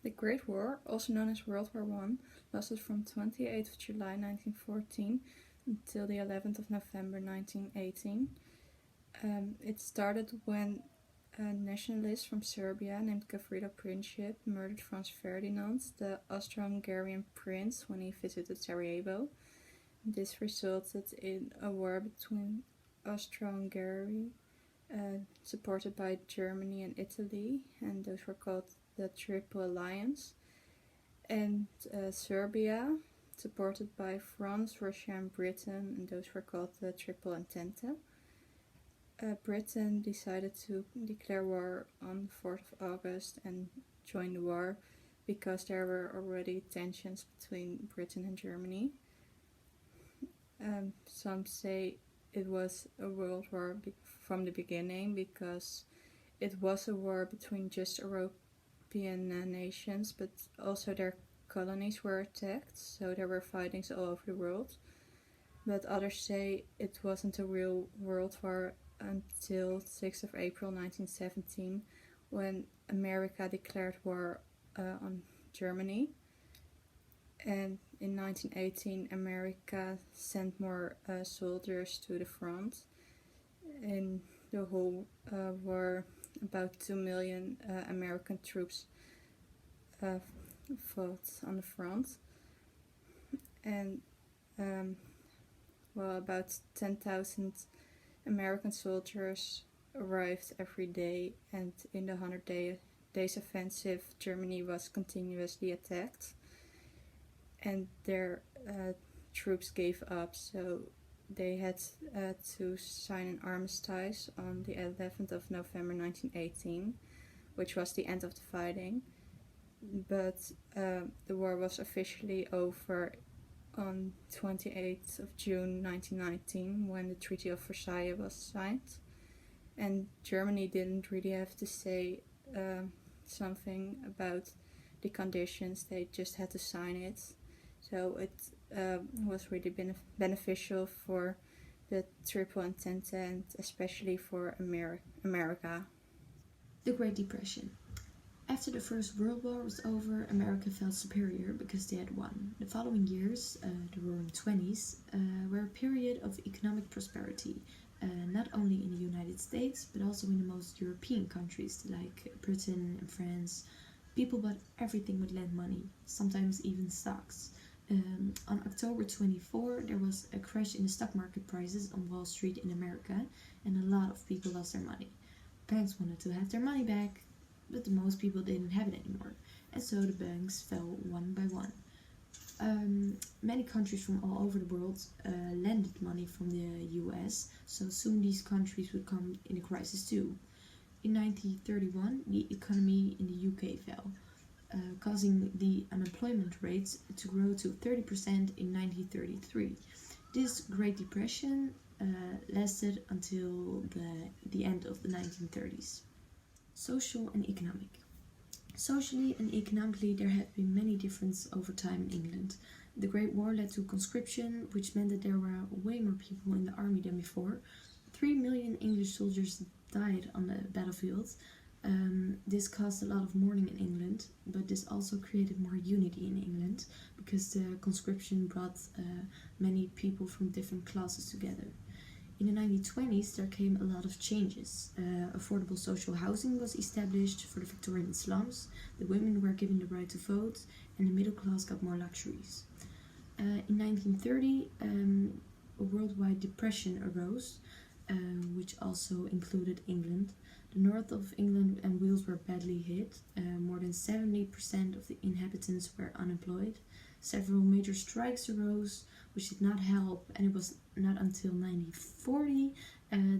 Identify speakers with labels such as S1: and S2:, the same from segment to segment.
S1: The Great War, also known as World War I, lasted from 28th of July 1914 until the 11th of November 1918. It started when a nationalist from Serbia named Gavrilo Princip murdered Franz Ferdinand, the Austro-Hungarian prince, when he visited Sarajevo. This resulted in a war between Austro-Hungary, supported by Germany and Italy, and those were called the Triple Alliance, and Serbia, supported by France, Russia, and Britain, and those were called the Triple Entente. Britain decided to declare war on the 4th of August and join the war because there were already tensions between Britain and Germany. Some say it was a world war from the beginning because it was a war between just European nations, but also their colonies were attacked, so there were fightings all over the world. But others say it wasn't a real world war until 6th of April 1917, when America declared war on Germany. And in 1918, America sent more soldiers to the front. In the whole war, about 2 million American troops fought on the front. And about 10,000 American soldiers arrived every day, and in the 100 days offensive, Germany was continuously attacked, and their troops gave up, so they had to sign an armistice on the 11th of November 1918, which was the end of the fighting. But the war was officially over on 28th of June 1919, when the Treaty of Versailles was signed, and Germany didn't really have to say something about the conditions, they just had to sign it. So it was really beneficial for the Triple Entente and especially for America.
S2: The Great Depression. After the First World War was over, America felt superior because they had won. The following years, the Roaring Twenties, were a period of economic prosperity, not only in the United States, but also in the most European countries like Britain and France. People bought everything with lend money, sometimes even stocks. On October 24, there was a crash in the stock market prices on Wall Street in America, and a lot of people lost their money. Banks wanted to have their money back, but most people didn't have it anymore, and so the banks fell one by one. Many countries from all over the world lended money from the US, so soon these countries would come in a crisis too. In 1931, the economy in the UK fell, causing the unemployment rates to grow to 30% in 1933. This Great Depression lasted until the end of the 1930s. Social and economic. Socially and economically, there have been many differences over time in England. The Great War led to conscription, which meant that there were way more people in the army than before. 3 million English soldiers died on the battlefield. This caused a lot of mourning in England, but this also created more unity in England because the conscription brought many people from different classes together. In the 1920s, there came a lot of changes. Affordable social housing was established for the Victorian slums, the women were given the right to vote, and the middle class got more luxuries. In 1930, a worldwide depression arose, which also included England. The north of England and Wales were badly hit. More than 70% of the inhabitants were unemployed. Several major strikes arose, which did not help, and it was not until 1940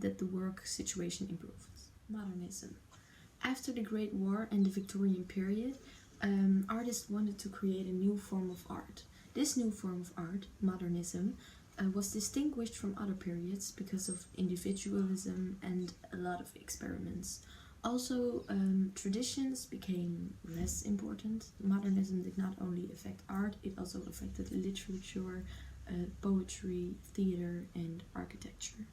S2: that the work situation improved. Modernism. After the Great War and the Victorian period, artists wanted to create a new form of art. This new form of art, modernism, was distinguished from other periods because of individualism and a lot of experiments. Also, traditions became less important. Modernism did not only affect art, it also affected literature, poetry, theater, and architecture.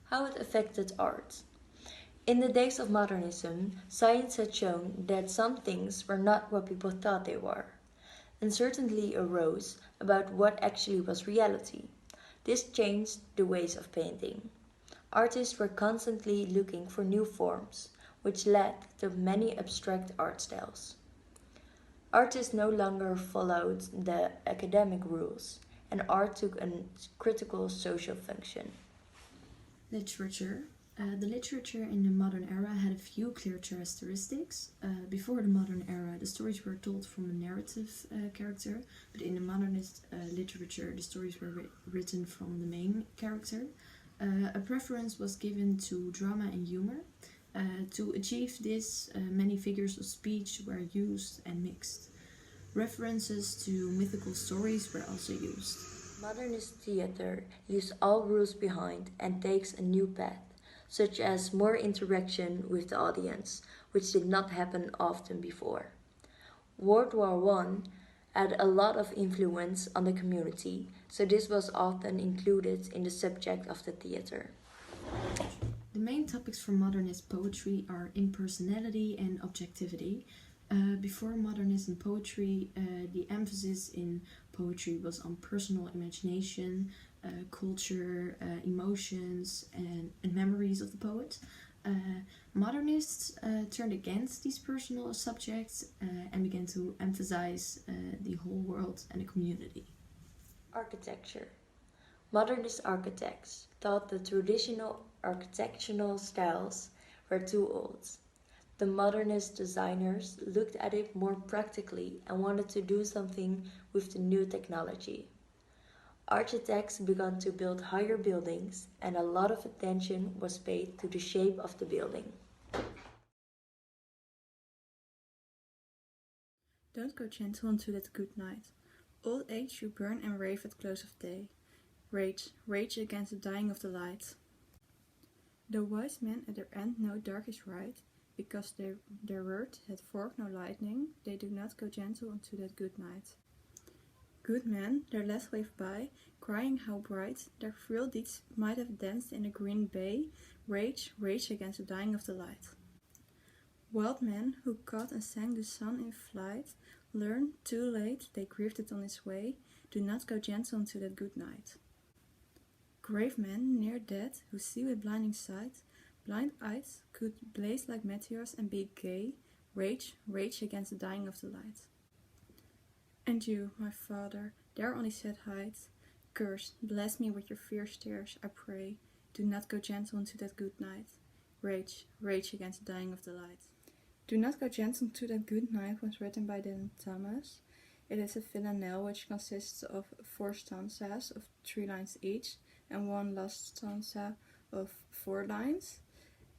S3: How it affected art. In the days of modernism, science had shown that some things were not what people thought they were. Uncertainty arose about what actually was reality. This changed the ways of painting. Artists were constantly looking for new forms, which led to many abstract art styles. Artists no longer followed the academic rules, and art took a critical social function.
S2: Literature. The literature in the modern era had a few clear characteristics. Before the modern era, the stories were told from a narrative character, but in the modernist literature, the stories were written from the main character. A preference was given to drama and humor. To achieve this, many figures of speech were used and mixed. References to mythical stories were also used.
S3: Modernist theater leaves all rules behind and takes a new path, such as more interaction with the audience, which did not happen often before. World War I had a lot of influence on the community, so this was often included in the subject of the theater.
S2: The main topics for modernist poetry are impersonality and objectivity. Before modernism poetry, the emphasis in poetry was on personal imagination, culture, emotions, and memories of the poet. Modernists turned against these personal subjects and began to emphasize the whole world and the community.
S3: Architecture. Modernist architects thought the traditional architectural styles were too old. The modernist designers looked at it more practically and wanted to do something with the new technology. Architects began to build higher buildings, and a lot of attention was paid to the shape of the building.
S1: Don't go gentle into that good night. Old age you burn and rave at close of day. Rage, rage against the dying of the light. The wise men at their end know dark is right, because their word had forked no lightning, they do not go gentle into that good night. Good men, their last wave by, crying how bright their frail deeds might have danced in a green bay, rage, rage against the dying of the light. Wild men, who caught and sang the sun in flight, learn too late they grieved it on his way, do not go gentle into that good night. Grave men, near dead, who see with blinding sight, blind eyes could blaze like meteors and be gay, rage, rage against the dying of the light. And you, my father, there on his sad height, curse, bless me with your fierce tears, I pray, do not go gentle into that good night, rage, rage against the dying of the light. Do Not Go Gentle into That Good Night was written by Dylan Thomas. It is a villanelle which consists of 4 stanzas of 3 lines each and 1 last stanza of 4 lines.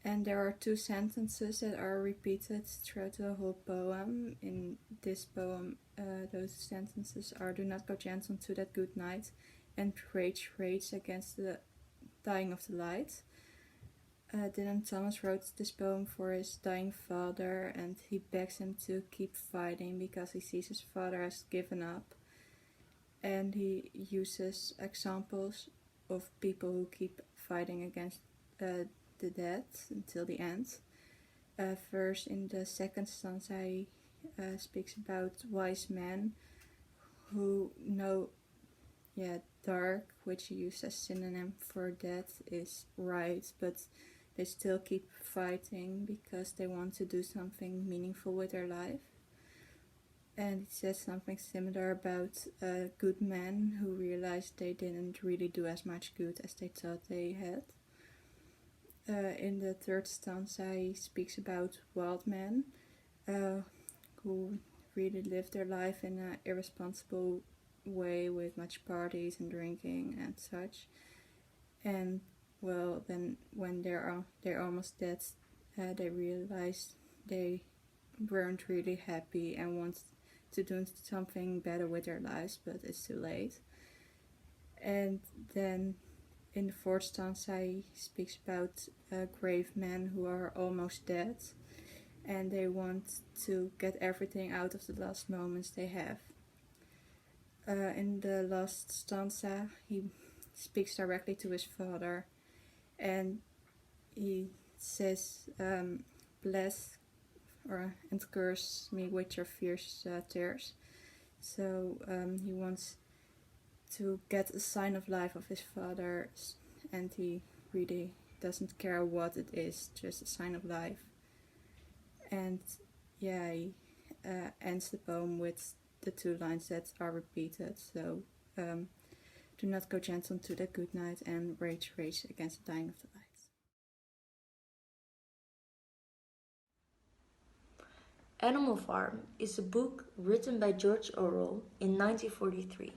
S1: And there are 2 sentences that are repeated throughout the whole poem. In this poem, those sentences are do not go gentle to that good night and rage, rage against the dying of the light. Dylan Thomas wrote this poem for his dying father, and he begs him to keep fighting because he sees his father has given up. And he uses examples of people who keep fighting against the dead until the end. First, in the second stanza, he speaks about wise men who know, dark, which he used as synonym for death, is right, but they still keep fighting because they want to do something meaningful with their life. And it says something similar about good men who realized they didn't really do as much good as they thought they had. In the third stanza, he speaks about wild men who really live their life in an irresponsible way with much parties and drinking and such. And well, then when they're almost dead, they realize they weren't really happy and want to do something better with their lives, but it's too late. And then in the fourth stanza, he speaks about grave men who are almost dead, and they want to get everything out of the last moments they have. In the last stanza, he speaks directly to his father, and he says, bless and curse me with your fierce tears. So he wants to get a sign of life of his father, and he really doesn't care what it is, just a sign of life. And yeah, he ends the poem with the 2 lines that are repeated. So do not go gentle into the good night, and rage against the dying of the light.
S3: Animal Farm is a book written by George Orwell in 1943.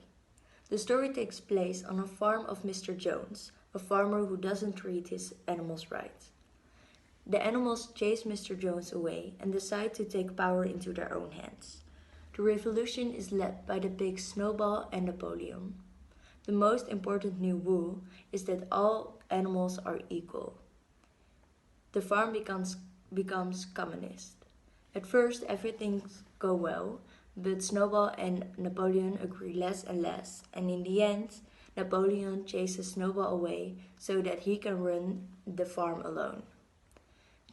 S3: The story takes place on a farm of Mr. Jones, a farmer who doesn't treat his animals right. The animals chase Mr. Jones away and decide to take power into their own hands. The revolution is led by the pigs Snowball and Napoleon. The most important new rule is that all animals are equal. The farm becomes communist. At first, everything goes well, but Snowball and Napoleon agree less and less, and in the end, Napoleon chases Snowball away so that he can run the farm alone.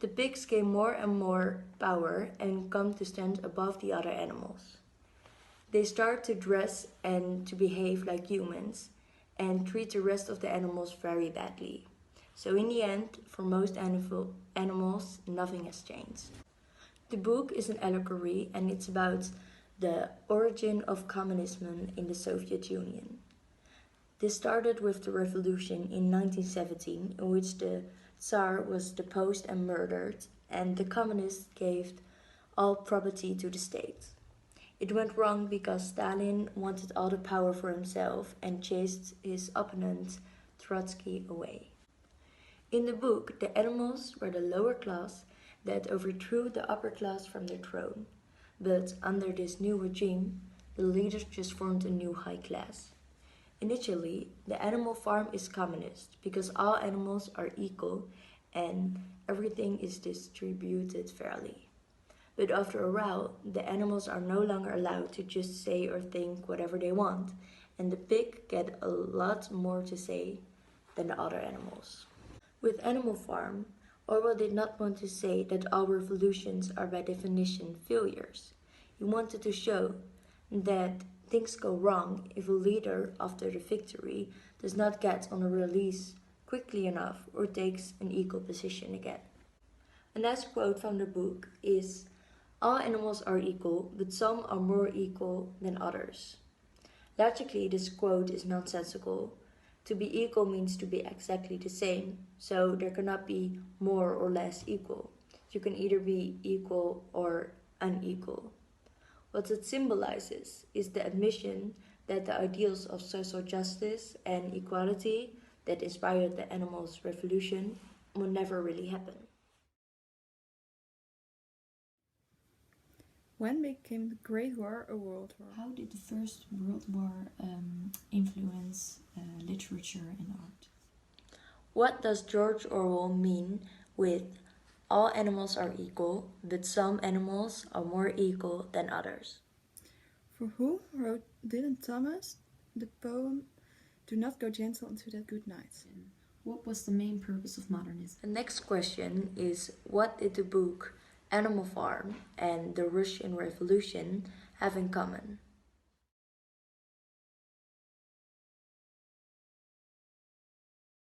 S3: The pigs gain more and more power and come to stand above the other animals. They start to dress and to behave like humans and treat the rest of the animals very badly. So in the end, for most animals, nothing has changed. The book is an allegory, and it's about the origin of communism in the Soviet Union. This started with the revolution in 1917, in which the Tsar was deposed and murdered, and the communists gave all property to the state. It went wrong because Stalin wanted all the power for himself and chased his opponent Trotsky away. In the book, the animals were the lower class that overthrew the upper class from their throne. But under this new regime, the leaders just formed a new high class. Initially, the animal farm is communist because all animals are equal and everything is distributed fairly. But after a while, the animals are no longer allowed to just say or think whatever they want, and the pig get a lot more to say than the other animals. With Animal Farm, Orwell did not want to say that all revolutions are by definition failures. He wanted to show that things go wrong if a leader, after the victory, does not get on a release quickly enough or takes an equal position again. A nice quote from the book is, "All animals are equal, but some are more equal than others." Logically, this quote is nonsensical. To be equal means to be exactly the same, so there cannot be more or less equal. You can either be equal or unequal. What it symbolizes is the admission that the ideals of social justice and equality that inspired the animals' revolution will never really happen.
S1: When became the Great War a World War?
S2: How did the First World War influence literature and art?
S3: What does George Orwell mean with all animals are equal, but some animals are more equal than others?
S1: For whom wrote Dylan Thomas the poem "Do Not Go Gentle into That Good Night"?
S2: What was the main purpose of modernism?
S3: The next question is, what did the book Animal Farm and the Russian Revolution have in common?